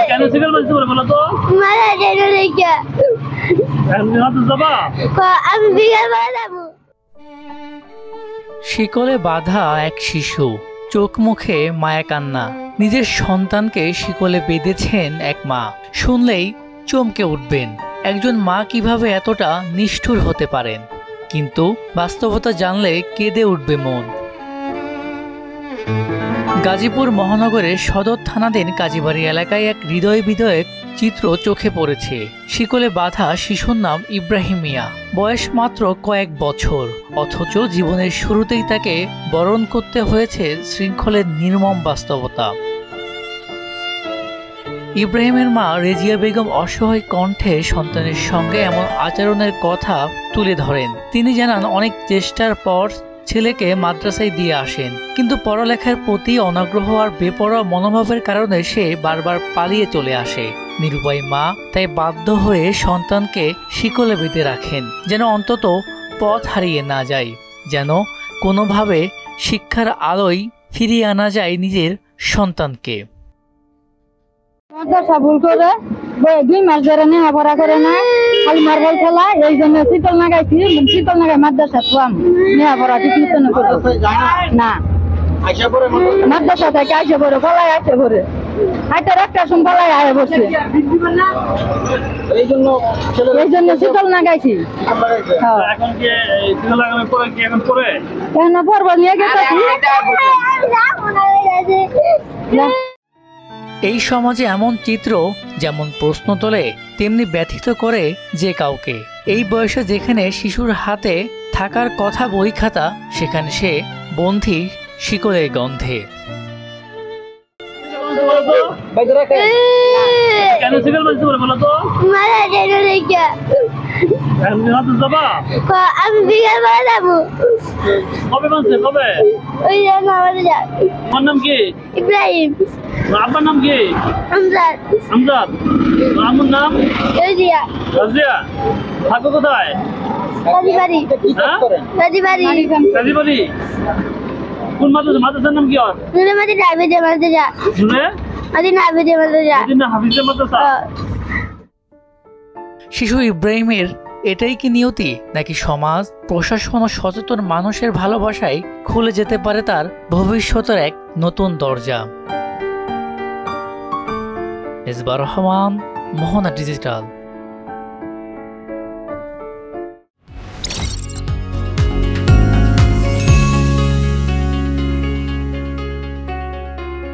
কেন সিগন্যাল বাজছে বলো তো? মারা যেন রেখা আমি বিকাল বেলা যাবো। শিকলে বাঁধা এক শিশু, চোখ মুখে মায়া কান্না। নিজের সন্তানকে শিকলে বেঁধেছেন এক মা। শুনলেই চমকে উঠবেন, একজন মা কিভাবে এতটা নিষ্ঠুর হতে পারেন। কিন্তু বাস্তবতা জানলে কেঁদে উঠবে মন। গাজীপুর মহানগরের সদর থানাধীন কাজীবাড়ি এলাকায় এক হৃদয় বিদারক চিত্র চোখে পড়েছে। শিকলে বাঁধা শিশুর নাম ইব্রাহিম মিয়া। বয়স মাত্র কয়েক বছর, অথচ জীবনের শুরুতেই তাকে বরণ করতে হয়েছে শৃঙ্খলের নির্মম বাস্তবতা। ইব্রাহিমের মা রেজিয়া বেগম অসহায় কণ্ঠে সন্তানের সঙ্গে এমন আচরণের কথা তুলে ধরেন। তিনি জানান, অনেক চেষ্টার পর ছেলেকে মাদ্রাসায় দিয়ে আসেন, কিন্তু পড়ালেখার প্রতি অনাগ্রহ আর বেপরোয়া মনোভাবের কারণে সে বারবার পালিয়ে চলে আসে। নিরুপায় মা তাই বাধ্য হয়ে সন্তানকে শিকলে বেঁধে রাখেন, যেন অন্তত পথ হারিয়ে না যায়, যেন কোনোভাবে শিক্ষার আলোয় ফিরিয়ে আনা যায় নিজের সন্তানকে। মাদ্রাসা ভুল করে 2 মাস ধরে নেওয়া করে না, খালি মার্বল খেলা, এই জন্য শীতল নাগাইছি। শীতল নাগাই মাদ্রাসা থাম নেওয়া ঠিক মতন করে না। মাদ্রাসা থেকে আইসে পড়ে ফলাই আইসে পড়ে হাইতে একটা শুন ফলাই আয় বসে, এই জন্য শীতল নাগাইছি। কেন পড়বো নিয়ে গেছে। এই সমাজে এমন চিত্র যেমন প্রশ্ন তোলে, তেমনি ব্যথিত করে যে কাউকে। এই বয়সে যেখানে শিশুর হাতে থাকার কথা বই খাতা, সেখানে সে বন্দী শিকলের গন্ধে। কেন সিগন্যাল বাজছে বলো তো? মারা যেন রেখা আমি বিকাল বেলা যাবো। কবে বাজছে কবে? ওই জন্য আমাদের যা। তোমার নাম কি? ইব্রাহিম। আব্বার নাম কি? আমজাদ। আমজাদ। আম্মুর নাম? রাজিয়া। রাজিয়া। থাকো কোথায়? কাজীবাড়ি। কাজীবাড়ি। কাজীবাড়ি। কোন মাদ্রাসা? মাদ্রাসার নাম কি? নুরুল হাফিজের মাদ্রাসা। নুরুল হাফিজের মাদ্রাসা। হাফিজের মাদ্রাসা। শিশু ইব্রাহিমের এটাই কি নিয়তি, নাকি সমাজ, প্রশাসন ও সচেতন মানুষের ভালোবাসায় খুলে যেতে পারে তার ভবিষ্যতের এক নতুন দরজা? মেজবা রহমান, মোহনা ডিজিটাল।